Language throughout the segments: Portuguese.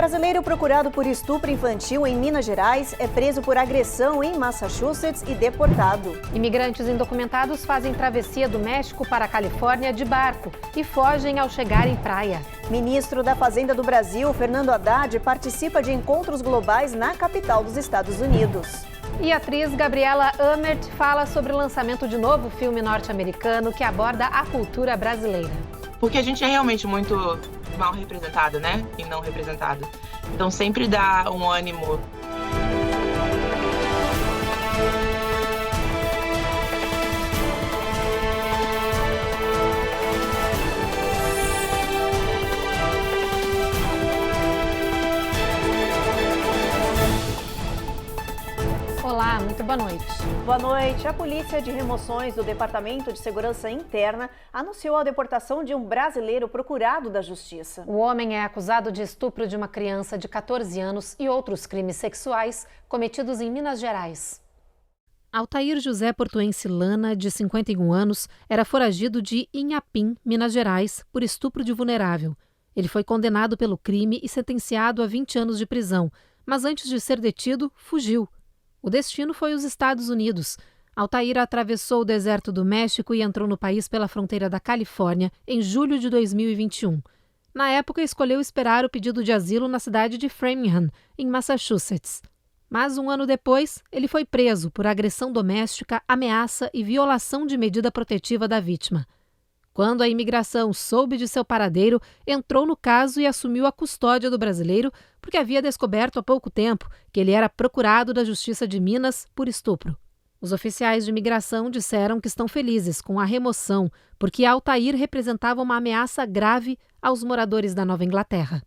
Brasileiro procurado por estupro infantil em Minas Gerais é preso por agressão em Massachusetts e deportado. Imigrantes indocumentados fazem travessia do México para a Califórnia de barco e fogem ao chegar em praia. Ministro da Fazenda do Brasil, Fernando Haddad, participa de encontros globais na capital dos Estados Unidos. E a atriz Gabriela Amert fala sobre o lançamento de novo filme norte-americano que aborda a cultura brasileira. Porque a gente é realmente muito mal representado, né? E não representado. Então sempre dá um ânimo. Olá, muito boa noite. Boa noite. A Polícia de Remoções do Departamento de Segurança Interna anunciou a deportação de um brasileiro procurado da Justiça. O homem é acusado de estupro de uma criança de 14 anos e outros crimes sexuais cometidos em Minas Gerais. Altair José Portuense Lana, de 51 anos, era foragido de Inhapim, Minas Gerais, por estupro de vulnerável. Ele foi condenado pelo crime e sentenciado a 20 anos de prisão, mas antes de ser detido, fugiu. O destino foi os Estados Unidos. Altair atravessou o deserto do México e entrou no país pela fronteira da Califórnia em julho de 2021. Na época, escolheu esperar o pedido de asilo na cidade de Framingham, em Massachusetts. Mas um ano depois, ele foi preso por agressão doméstica, ameaça e violação de medida protetiva da vítima. Quando a imigração soube de seu paradeiro, entrou no caso e assumiu a custódia do brasileiro, porque havia descoberto há pouco tempo que ele era procurado da Justiça de Minas por estupro. Os oficiais de imigração disseram que estão felizes com a remoção, porque Altair representava uma ameaça grave aos moradores da Nova Inglaterra.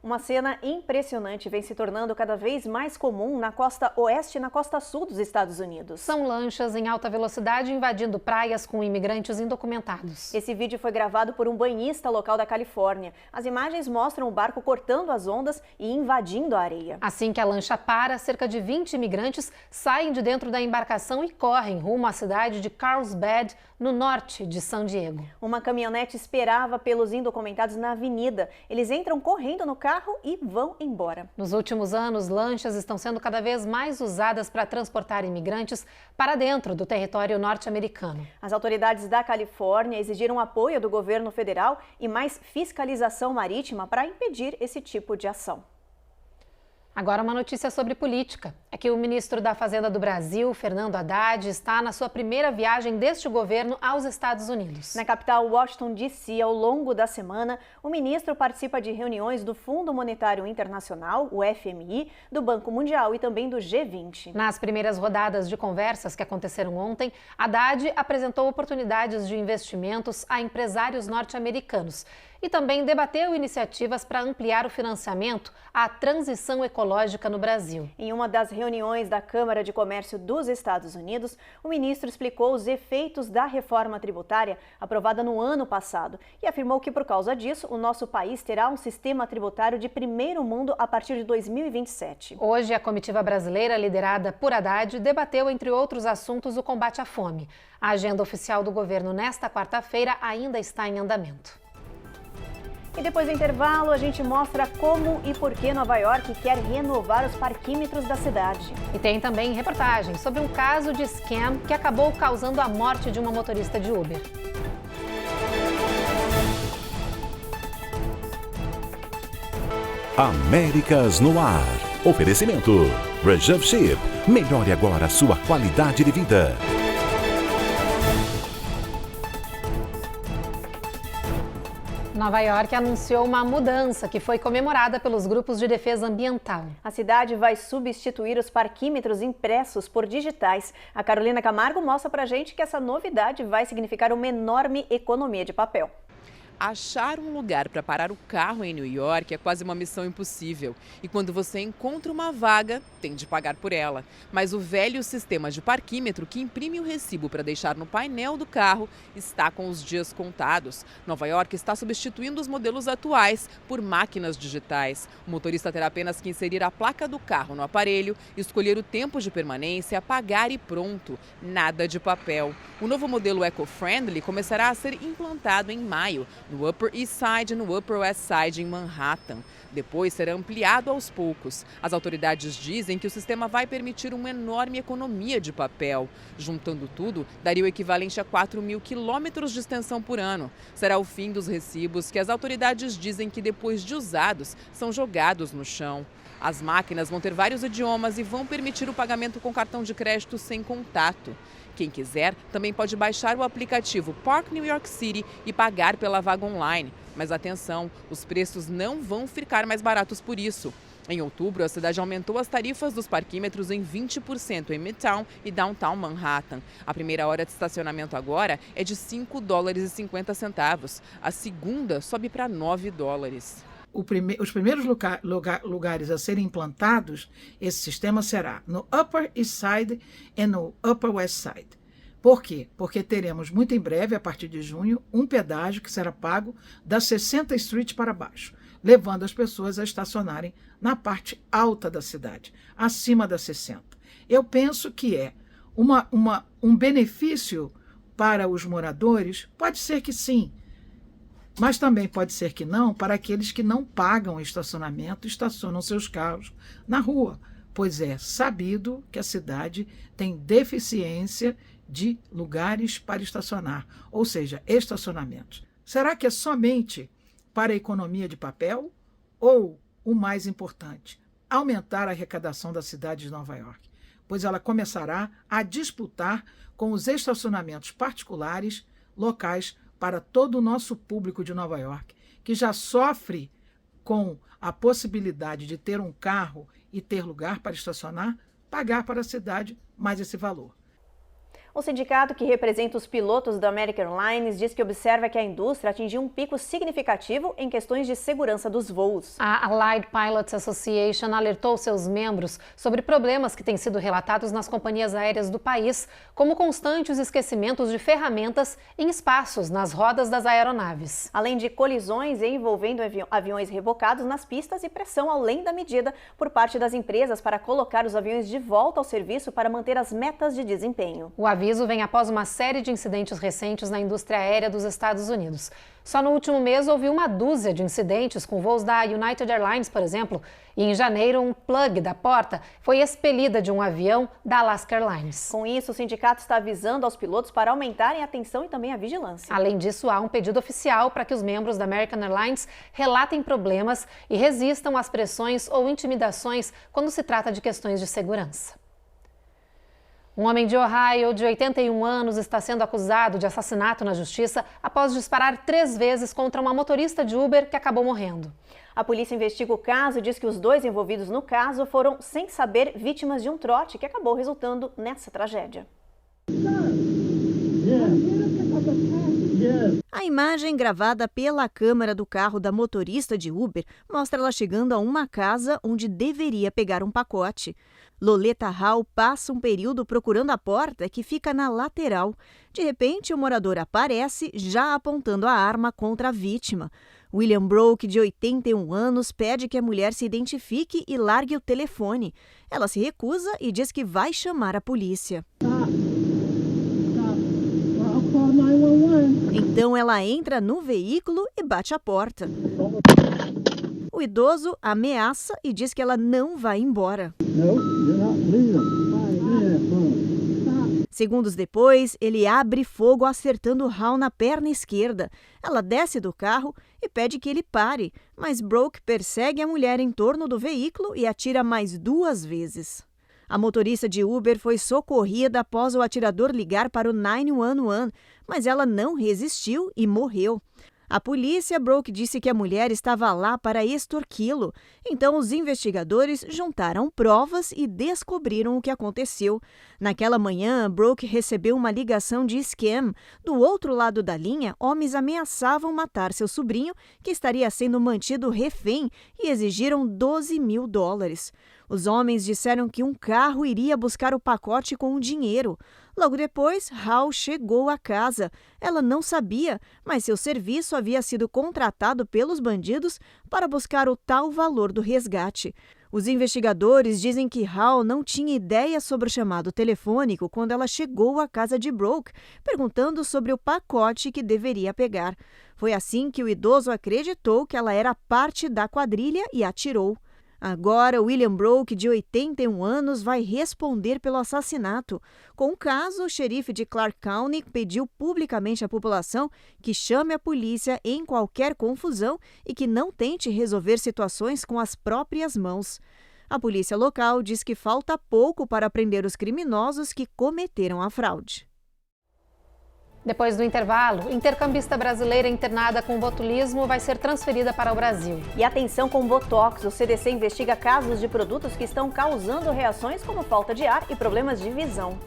Uma cena impressionante vem se tornando cada vez mais comum na costa oeste e na costa sul dos Estados Unidos. São lanchas em alta velocidade invadindo praias com imigrantes indocumentados. Esse vídeo foi gravado por um banhista local da Califórnia. As imagens mostram o barco cortando as ondas e invadindo a areia. Assim que a lancha para, cerca de 20 imigrantes saem de dentro da embarcação e correm rumo à cidade de Carlsbad, no norte de San Diego. Uma caminhonete esperava pelos indocumentados na avenida. Eles entram correndo no carro e vão embora. Nos últimos anos, lanchas estão sendo cada vez mais usadas para transportar imigrantes para dentro do território norte-americano. As autoridades da Califórnia exigiram apoio do governo federal e mais fiscalização marítima para impedir esse tipo de ação. Agora uma notícia sobre política. É que o ministro da Fazenda do Brasil, Fernando Haddad, está na sua primeira viagem deste governo aos Estados Unidos. Na capital Washington, D.C., ao longo da semana, o ministro participa de reuniões do Fundo Monetário Internacional, o FMI, do Banco Mundial e também do G20. Nas primeiras rodadas de conversas que aconteceram ontem, Haddad apresentou oportunidades de investimentos a empresários norte-americanos e também debateu iniciativas para ampliar o financiamento à transição ecológica no Brasil. Em uma das reuniões da Câmara de Comércio dos Estados Unidos, o ministro explicou os efeitos da reforma tributária aprovada no ano passado e afirmou que, por causa disso, o nosso país terá um sistema tributário de primeiro mundo a partir de 2027. Hoje, a comitiva brasileira, liderada por Haddad, debateu, entre outros assuntos, o combate à fome. A agenda oficial do governo nesta quarta-feira ainda está em andamento. E depois do intervalo, a gente mostra como e por que Nova York quer renovar os parquímetros da cidade. E tem também reportagem sobre um caso de scam que acabou causando a morte de uma motorista de Uber. Américas no ar. Oferecimento Reserve Ship. Melhore agora a sua qualidade de vida. Nova York anunciou uma mudança que foi comemorada pelos grupos de defesa ambiental. A cidade vai substituir os parquímetros impressos por digitais. A Carolina Camargo mostra pra gente que essa novidade vai significar uma enorme economia de papel. Achar um lugar para parar o carro em New York é quase uma missão impossível. E quando você encontra uma vaga, tem de pagar por ela. Mas o velho sistema de parquímetro que imprime o recibo para deixar no painel do carro está com os dias contados. Nova York está substituindo os modelos atuais por máquinas digitais. O motorista terá apenas que inserir a placa do carro no aparelho, escolher o tempo de permanência, pagar e pronto. Nada de papel. O novo modelo eco-friendly começará a ser implantado em maio. no Upper East Side e no Upper West Side, em Manhattan. Depois será ampliado aos poucos. As autoridades dizem que o sistema vai permitir uma enorme economia de papel. Juntando tudo, daria o equivalente a 4.000 quilômetros de extensão por ano. Será o fim dos recibos que as autoridades dizem que, depois de usados, são jogados no chão. As máquinas vão ter vários idiomas e vão permitir o pagamento com cartão de crédito sem contato. Quem quiser também pode baixar o aplicativo Park New York City e pagar pela vaga online. Mas atenção, os preços não vão ficar mais baratos por isso. Em outubro, a cidade aumentou as tarifas dos parquímetros em 20% em Midtown e Downtown Manhattan. A primeira hora de estacionamento agora é de $5,50. A segunda sobe para $9. Os primeiros lugares a serem implantados, esse sistema será no Upper East Side e no Upper West Side. Por quê? Porque teremos muito em breve, a partir de junho, um pedágio que será pago da 60th Street para baixo, levando as pessoas a estacionarem na parte alta da cidade, acima da 60. Eu penso que é um benefício para os moradores, pode ser que sim, mas também pode ser que não, para aqueles que não pagam estacionamento e estacionam seus carros na rua, pois é sabido que a cidade tem deficiência de lugares para estacionar, ou seja, estacionamentos. Será que é somente para a economia de papel ou, o mais importante, aumentar a arrecadação da cidade de Nova York? Pois ela começará a disputar com os estacionamentos particulares locais para todo o nosso público de Nova York, que já sofre com a possibilidade de ter um carro e ter lugar para estacionar, pagar para a cidade mais esse valor. O sindicato que representa os pilotos da American Airlines diz que observa que a indústria atingiu um pico significativo em questões de segurança dos voos. A Allied Pilots Association alertou seus membros sobre problemas que têm sido relatados nas companhias aéreas do país, como constantes esquecimentos de ferramentas em espaços nas rodas das aeronaves. Além de colisões envolvendo aviões rebocados nas pistas e pressão além da medida por parte das empresas para colocar os aviões de volta ao serviço para manter as metas de desempenho. O aviso vem após uma série de incidentes recentes na indústria aérea dos Estados Unidos. Só no último mês houve uma dúzia de incidentes com voos da United Airlines, por exemplo, e em janeiro um plug da porta foi expelida de um avião da Alaska Airlines. Com isso, o sindicato está avisando aos pilotos para aumentarem a atenção e também a vigilância. Além disso, há um pedido oficial para que os membros da American Airlines relatem problemas e resistam às pressões ou intimidações quando se trata de questões de segurança. Um homem de Ohio, de 81 anos, está sendo acusado de assassinato na justiça após disparar 3 vezes contra uma motorista de Uber que acabou morrendo. A polícia investiga o caso e diz que os 2 envolvidos no caso foram, sem saber, vítimas de um trote que acabou resultando nessa tragédia. A imagem gravada pela câmera do carro da motorista de Uber mostra ela chegando a uma casa onde deveria pegar um pacote. Loleta Hall passa um período procurando a porta que fica na lateral. De repente, o morador aparece, já apontando a arma contra a vítima. William Broke, de 81 anos, pede que a mulher se identifique e largue o telefone. Ela se recusa e diz que vai chamar a polícia. Então ela entra no veículo e bate a porta. O idoso ameaça e diz que ela não vai embora. Segundos depois, ele abre fogo acertando Hall na perna esquerda. Ela desce do carro e pede que ele pare, mas Broke persegue a mulher em torno do veículo e atira mais 2 vezes. A motorista de Uber foi socorrida após o atirador ligar para o 911, mas ela não resistiu e morreu. A polícia, Broke disse que a mulher estava lá para extorquí-lo. Então, os investigadores juntaram provas e descobriram o que aconteceu. Naquela manhã, Broke recebeu uma ligação de scam. Do outro lado da linha, homens ameaçavam matar seu sobrinho, que estaria sendo mantido refém, e exigiram $12 mil. Os homens disseram que um carro iria buscar o pacote com o dinheiro. Logo depois, Hall chegou à casa. Ela não sabia, mas seu serviço havia sido contratado pelos bandidos para buscar o tal valor do resgate. Os investigadores dizem que Hall não tinha ideia sobre o chamado telefônico quando ela chegou à casa de Brooke, perguntando sobre o pacote que deveria pegar. Foi assim que o idoso acreditou que ela era parte da quadrilha e atirou. Agora, William Brooke, de 81 anos, vai responder pelo assassinato. Com o caso, o xerife de Clark County pediu publicamente à população que chame a polícia em qualquer confusão e que não tente resolver situações com as próprias mãos. A polícia local diz que falta pouco para prender os criminosos que cometeram a fraude. Depois do intervalo, intercambista brasileira internada com botulismo vai ser transferida para o Brasil. E atenção com Botox, o CDC investiga casos de produtos que estão causando reações como falta de ar e problemas de visão.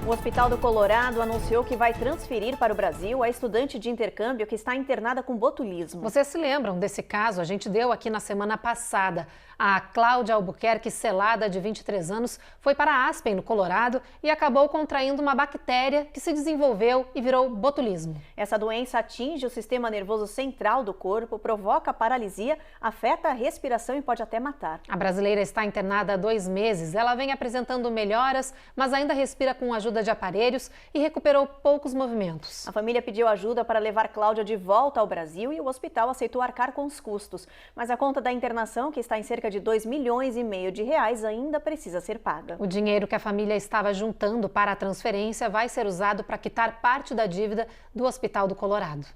O Hospital do Colorado anunciou que vai transferir para o Brasil a estudante de intercâmbio que está internada com botulismo. Vocês se lembram desse caso? A gente deu aqui na semana passada. A Cláudia Albuquerque Celada, de 23 anos, foi para Aspen, no Colorado, e acabou contraindo uma bactéria que se desenvolveu e virou botulismo. Essa doença atinge o sistema nervoso central do corpo, provoca paralisia, afeta a respiração e pode até matar. A brasileira está internada há 2 meses. Ela vem apresentando melhoras, mas ainda respira com ajuda de aparelhos e recuperou poucos movimentos. A família pediu ajuda para levar Cláudia de volta ao Brasil e o hospital aceitou arcar com os custos. Mas a conta da internação, que está em cerca de 2,5 milhões de reais, ainda precisa ser paga. O dinheiro que a família estava juntando para a transferência vai ser usado para quitar parte da dívida do Hospital do Colorado.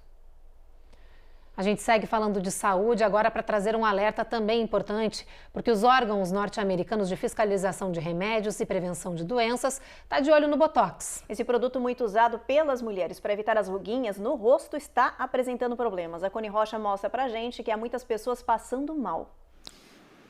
A gente segue falando de saúde agora para trazer um alerta também importante, porque os órgãos norte-americanos de fiscalização de remédios e prevenção de doenças estão de olho no Botox. Esse produto muito usado pelas mulheres para evitar as ruguinhas no rosto está apresentando problemas. A Cone Rocha mostra pra gente que há muitas pessoas passando mal.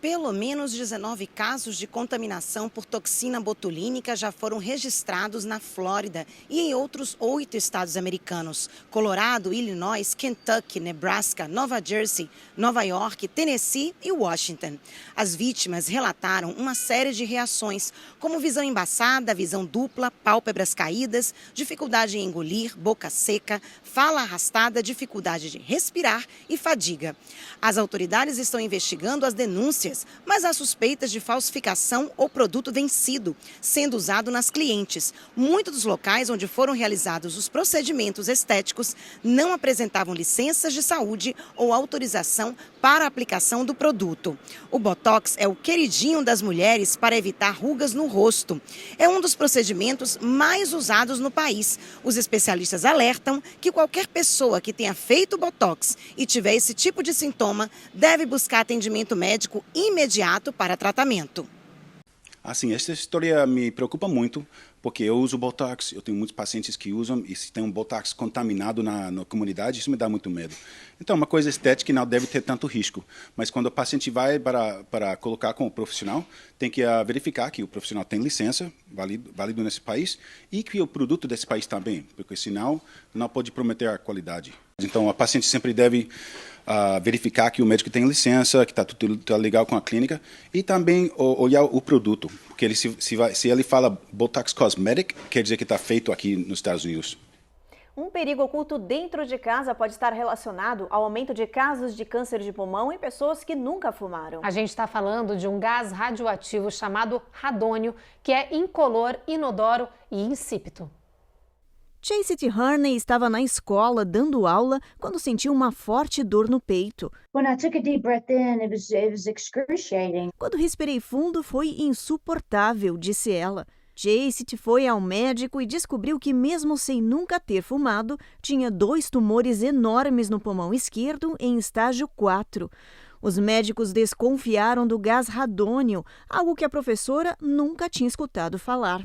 Pelo menos 19 casos de contaminação por toxina botulínica já foram registrados na Flórida e em outros 8 estados americanos: Colorado, Illinois, Kentucky, Nebraska, Nova Jersey, Nova York, Tennessee e Washington. As vítimas relataram uma série de reações, como visão embaçada, visão dupla, pálpebras caídas, dificuldade em engolir, boca seca, fala arrastada, dificuldade de respirar e fadiga. As autoridades estão investigando as denúncias, mas há suspeitas de falsificação ou produto vencido, sendo usado nas clientes. Muitos dos locais onde foram realizados os procedimentos estéticos não apresentavam licenças de saúde ou autorização para a aplicação do produto. O Botox é o queridinho das mulheres para evitar rugas no rosto. É um dos procedimentos mais usados no país. Os especialistas alertam que qualquer pessoa que tenha feito Botox e tiver esse tipo de sintoma deve buscar atendimento médico imediato para tratamento. Assim, essa história me preocupa muito, porque eu uso Botox, eu tenho muitos pacientes que usam, e se tem um Botox contaminado na comunidade, isso me dá muito medo. Então, uma coisa estética não deve ter tanto risco, mas quando o paciente vai para colocar com o profissional, tem que verificar que o profissional tem licença, válido nesse país, e que o produto desse país também, porque senão não pode prometer a qualidade. Então, a paciente sempre deve verificar que o médico tem licença, que está tudo legal com a clínica, e também olhar o produto, porque ele, se ele fala Botox Cosmetic, quer dizer que está feito aqui nos Estados Unidos. Um perigo oculto dentro de casa pode estar relacionado ao aumento de casos de câncer de pulmão em pessoas que nunca fumaram. A gente está falando de um gás radioativo chamado radônio, que é incolor, inodoro e insípido. Chastity Hurney estava na escola dando aula quando sentiu uma forte dor no peito. Quando respirei fundo, foi insuportável, disse ela. Chastity foi ao médico e descobriu que, mesmo sem nunca ter fumado, tinha 2 tumores enormes no pulmão esquerdo em estágio 4. Os médicos desconfiaram do gás radônio, algo que a professora nunca tinha escutado falar.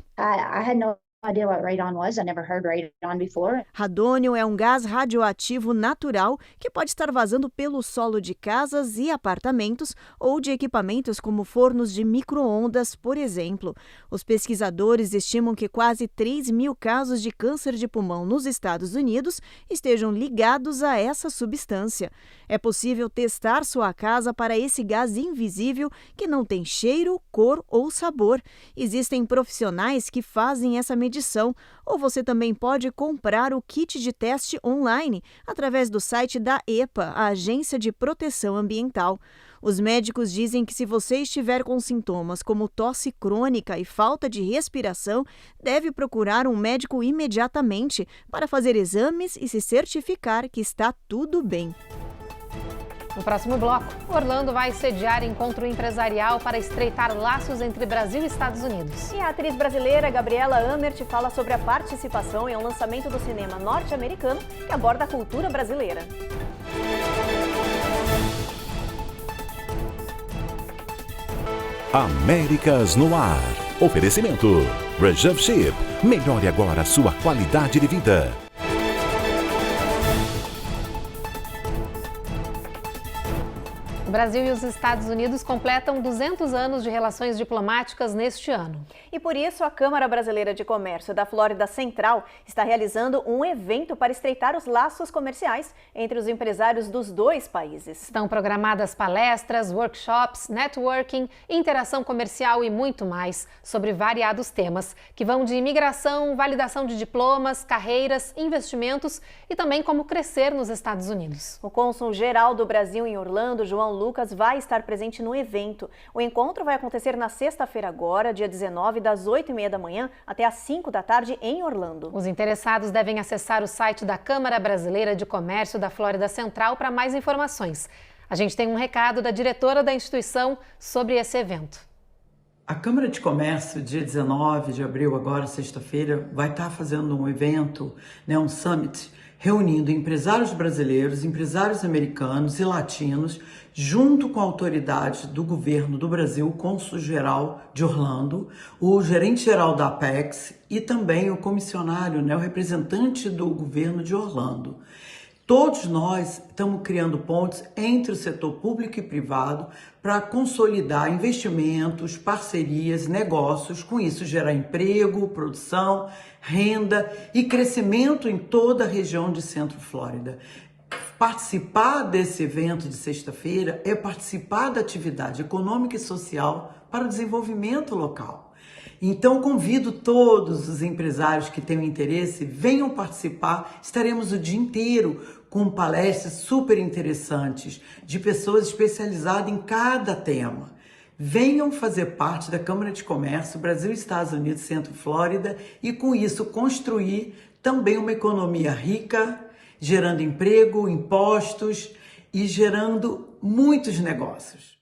Radônio é um gás radioativo natural que pode estar vazando pelo solo de casas e apartamentos ou de equipamentos como fornos de micro-ondas, por exemplo. Os pesquisadores estimam que quase 3.000 casos de câncer de pulmão nos Estados Unidos estejam ligados a essa substância. É possível testar sua casa para esse gás invisível que não tem cheiro, cor ou sabor. Existem profissionais que fazem essa medição medição, ou você também pode comprar o kit de teste online através do site da EPA, a Agência de Proteção Ambiental. Os médicos dizem que se você estiver com sintomas como tosse crônica e falta de respiração, deve procurar um médico imediatamente para fazer exames e se certificar que está tudo bem. No próximo bloco, Orlando vai sediar encontro empresarial para estreitar laços entre Brasil e Estados Unidos. E a atriz brasileira Gabriela Amert fala sobre a participação em um lançamento do cinema norte-americano que aborda a cultura brasileira. Américas no Ar. Oferecimento. Reserve Ship. Melhore agora a sua qualidade de vida. O Brasil e os Estados Unidos completam 200 anos de relações diplomáticas neste ano. E por isso, a Câmara Brasileira de Comércio da Flórida Central está realizando um evento para estreitar os laços comerciais entre os empresários dos dois países. Estão programadas palestras, workshops, networking, interação comercial e muito mais sobre variados temas que vão de imigração, validação de diplomas, carreiras, investimentos e também como crescer nos Estados Unidos. O cônsul-geral do Brasil em Orlando, João Lucas, vai estar presente no evento. O encontro vai acontecer na sexta-feira agora, dia 19, das 8h30 da manhã até às 5 da tarde em Orlando. Os interessados devem acessar o site da Câmara Brasileira de Comércio da Flórida Central para mais informações. A gente tem um recado da diretora da instituição sobre esse evento. A Câmara de Comércio, dia 19 de abril, agora sexta-feira, vai estar fazendo um evento, um summit, reunindo empresários brasileiros, empresários americanos e latinos, junto com autoridades do governo do Brasil, o cônsul-geral de Orlando, o gerente-geral da Apex e também o comissionário, o representante do governo de Orlando. Todos nós estamos criando pontes entre o setor público e privado para consolidar investimentos, parcerias, negócios, com isso gerar emprego, produção, renda e crescimento em toda a região de Centro Flórida. Participar desse evento de sexta-feira é participar da atividade econômica e social para o desenvolvimento local. Então, convido todos os empresários que tenham interesse, venham participar. Estaremos o dia inteiro com palestras super interessantes de pessoas especializadas em cada tema. Venham fazer parte da Câmara de Comércio Brasil, Estados Unidos, Centro Flórida e, com isso, construir também uma economia rica, gerando emprego, impostos e gerando muitos negócios.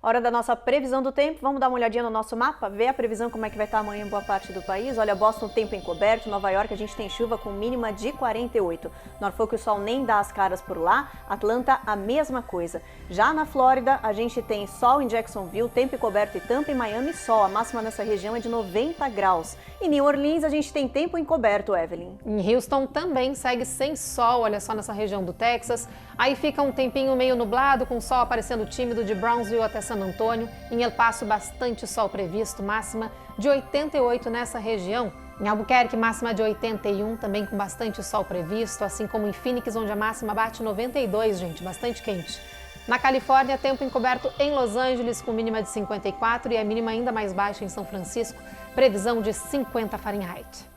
Hora da nossa previsão do tempo. Vamos dar uma olhadinha no nosso mapa, ver a previsão como é que vai estar amanhã em boa parte do país. Olha, Boston, tempo encoberto. Nova York, a gente tem chuva com mínima de 48. Norfolk, o sol nem dá as caras por lá. Atlanta, a mesma coisa. Já na Flórida, a gente tem sol em Jacksonville, tempo encoberto e Tampa, em Miami, sol. A máxima nessa região é de 90 graus. Em New Orleans, a gente tem tempo encoberto, Evelyn. Em Houston também segue sem sol, olha só, nessa região do Texas. Aí fica um tempinho meio nublado, com sol aparecendo tímido de Brownsville até San Antônio. Em El Paso, bastante sol previsto, máxima de 88 nessa região. Em Albuquerque, máxima de 81, também com bastante sol previsto, assim como em Phoenix, onde a máxima bate 92, gente, bastante quente. Na Califórnia, tempo encoberto em Los Angeles, com mínima de 54 e a mínima ainda mais baixa em São Francisco, previsão de 50 Fahrenheit.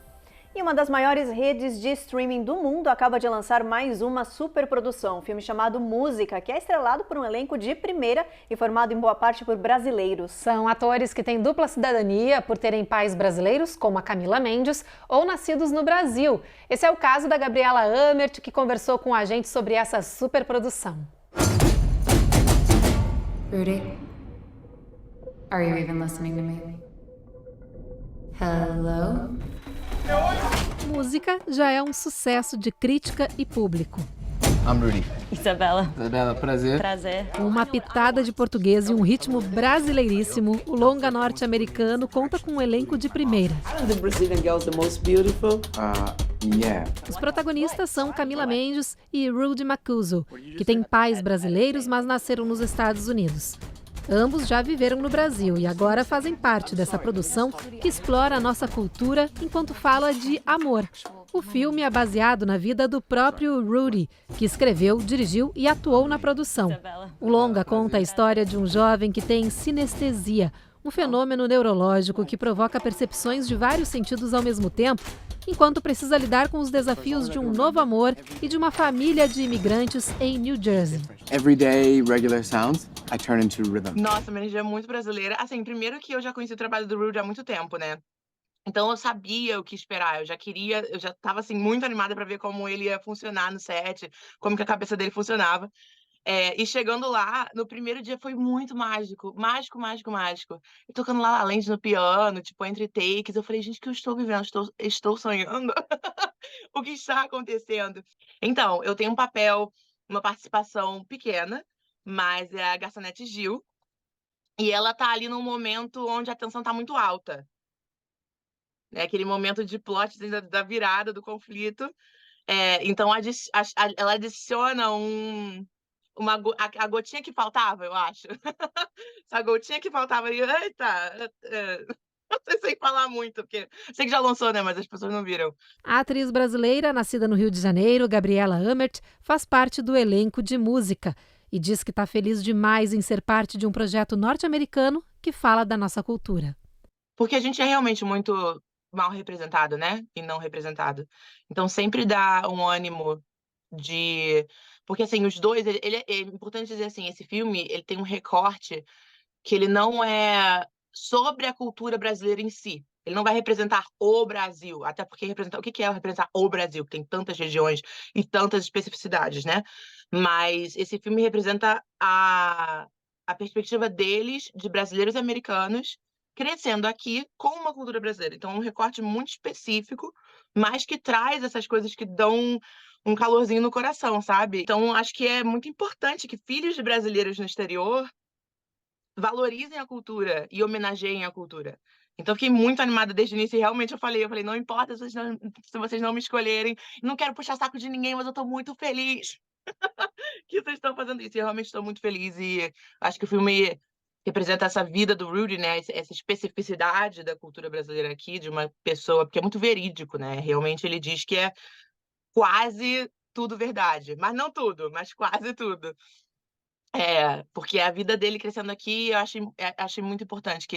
E uma das maiores redes de streaming do mundo acaba de lançar mais uma superprodução, um filme chamado Música, que é estrelado por um elenco de primeira e formado em boa parte por brasileiros. São atores que têm dupla cidadania por terem pais brasileiros, como a Camila Mendes, ou nascidos no Brasil. Esse é o caso da Gabriela Amert, que conversou com a gente sobre essa superprodução. Rudy, are you even listening to me? Hello? Música já é um sucesso de crítica e público. I'm Rudy. Isabela. Isabela, prazer. Prazer. Com uma pitada de português e um ritmo brasileiríssimo, o longa norte-americano conta com um elenco de primeira. The Brazilian girl is the most beautiful. Yeah. Os protagonistas são Camila Mendes e Rudy Macuso, que têm pais brasileiros, mas nasceram nos Estados Unidos. Ambos já viveram no Brasil e agora fazem parte dessa produção que explora a nossa cultura enquanto fala de amor. O filme é baseado na vida do próprio Rudy, que escreveu, dirigiu e atuou na produção. O longa conta a história de um jovem que tem sinestesia, um fenômeno neurológico que provoca percepções de vários sentidos ao mesmo tempo, enquanto precisa lidar com os desafios de um novo amor e de uma família de imigrantes em New Jersey. Everyday regular sounds, I turn into rhythm. Nossa, minha energia é muito brasileira. Assim, primeiro que eu já conheci o trabalho do Rudy há muito tempo, né? Então eu sabia o que esperar, eu já tava assim muito animada pra ver como ele ia funcionar no set, como que a cabeça dele funcionava. E chegando lá, no primeiro dia foi muito mágico, mágico, mágico, mágico. E tocando La La Land no piano, tipo, entre takes, eu falei, gente, o que eu estou vivendo? Estou sonhando? O que está acontecendo? Então, eu tenho um papel, uma participação pequena, mas é a garçonete Gil, e ela tá ali num momento onde a tensão tá muito alta. É aquele momento de plot assim, da virada do conflito. Então ela adiciona a gotinha que faltava, eu acho. Essa gotinha que faltava ali, eita, não sei sem falar muito, porque sei que já lançou, né, mas as pessoas não viram. A atriz brasileira, nascida no Rio de Janeiro, Gabriela Amert, faz parte do elenco de música e diz que está feliz demais em ser parte de um projeto norte-americano que fala da nossa cultura. Porque a gente é realmente muito mal representado, né? E não representado. Então sempre dá um ânimo de... Porque, assim, os dois... é importante dizer assim, esse filme, ele tem um recorte que ele não é sobre a cultura brasileira em si. Ele não vai representar o Brasil. Até porque o que é representar o Brasil? Que tem tantas regiões e tantas especificidades, né? Mas esse filme representa a perspectiva deles, de brasileiros e americanos, crescendo aqui com uma cultura brasileira. Então, é um recorte muito específico, mas que traz essas coisas que dão um calorzinho no coração, sabe? Então, acho que é muito importante que filhos de brasileiros no exterior valorizem a cultura e homenageiem a cultura. Então, fiquei muito animada desde o início e realmente eu falei, não importa se vocês não me escolherem, não quero puxar saco de ninguém, mas eu tô muito feliz que vocês estão fazendo isso. E eu realmente estou muito feliz e acho que o filme representa essa vida do Rudy, né? Essa especificidade da cultura brasileira aqui, de uma pessoa, porque é muito verídico, né? Realmente ele diz que é quase tudo verdade. Mas não tudo, mas quase tudo. Porque a vida dele crescendo aqui, eu achei muito importante que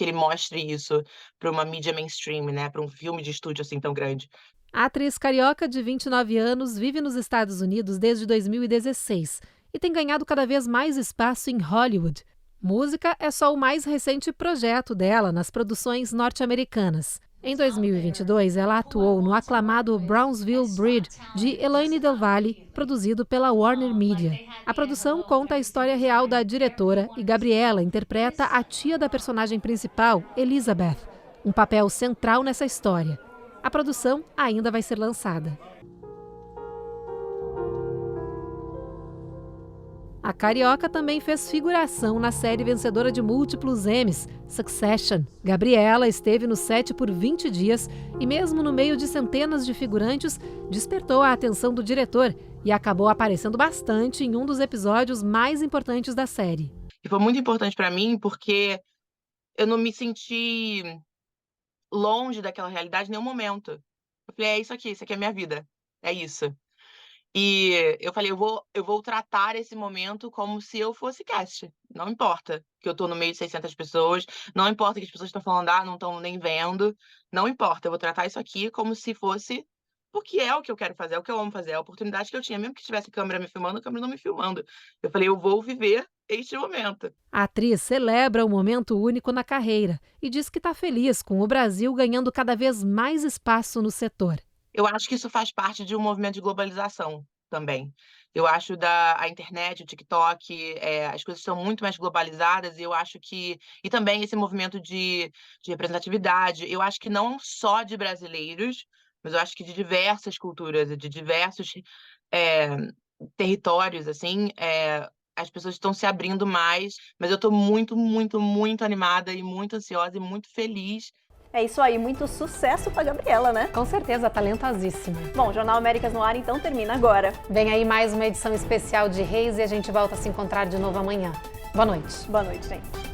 ele mostre isso para uma mídia mainstream, né? Para um filme de estúdio assim tão grande. A atriz carioca de 29 anos vive nos Estados Unidos desde 2016 e tem ganhado cada vez mais espaço em Hollywood. Música é só o mais recente projeto dela nas produções norte-americanas. Em 2022, ela atuou no aclamado Brownsville Bridge, de Elaine Del Valle, produzido pela Warner Media. A produção conta a história real da diretora e Gabriela interpreta a tia da personagem principal, Elizabeth, um papel central nessa história. A produção ainda vai ser lançada. A carioca também fez figuração na série vencedora de múltiplos Emmys, Succession. Gabriela esteve no set por 20 dias e, mesmo no meio de centenas de figurantes, despertou a atenção do diretor e acabou aparecendo bastante em um dos episódios mais importantes da série. E foi muito importante para mim porque eu não me senti longe daquela realidade em nenhum momento. Eu falei, é isso aqui é a minha vida, é isso. E eu falei, eu vou tratar esse momento como se eu fosse cast. Não importa que eu tô no meio de 600 pessoas, não importa que as pessoas estão falando, não estão nem vendo, não importa, eu vou tratar isso aqui como se fosse, porque é o que eu quero fazer, é o que eu amo fazer, é a oportunidade que eu tinha, mesmo que tivesse câmera me filmando, a câmera não me filmando. Eu falei, eu vou viver este momento. A atriz celebra um momento único na carreira e diz que está feliz com o Brasil ganhando cada vez mais espaço no setor. Eu acho que isso faz parte de um movimento de globalização também. Eu acho a internet, o TikTok, as coisas estão muito mais globalizadas e eu acho que... E também esse movimento de representatividade, eu acho que não só de brasileiros, mas eu acho que de diversas culturas e de diversos territórios, assim, as pessoas estão se abrindo mais, mas eu estou muito, muito, muito animada e muito ansiosa e muito feliz. É isso aí, muito sucesso pra Gabriela, né? Com certeza, talentosíssima. Bom, o Jornal Américas no Ar, então, termina agora. Vem aí mais uma edição especial de Reis e a gente volta a se encontrar de novo amanhã. Boa noite. Boa noite, gente.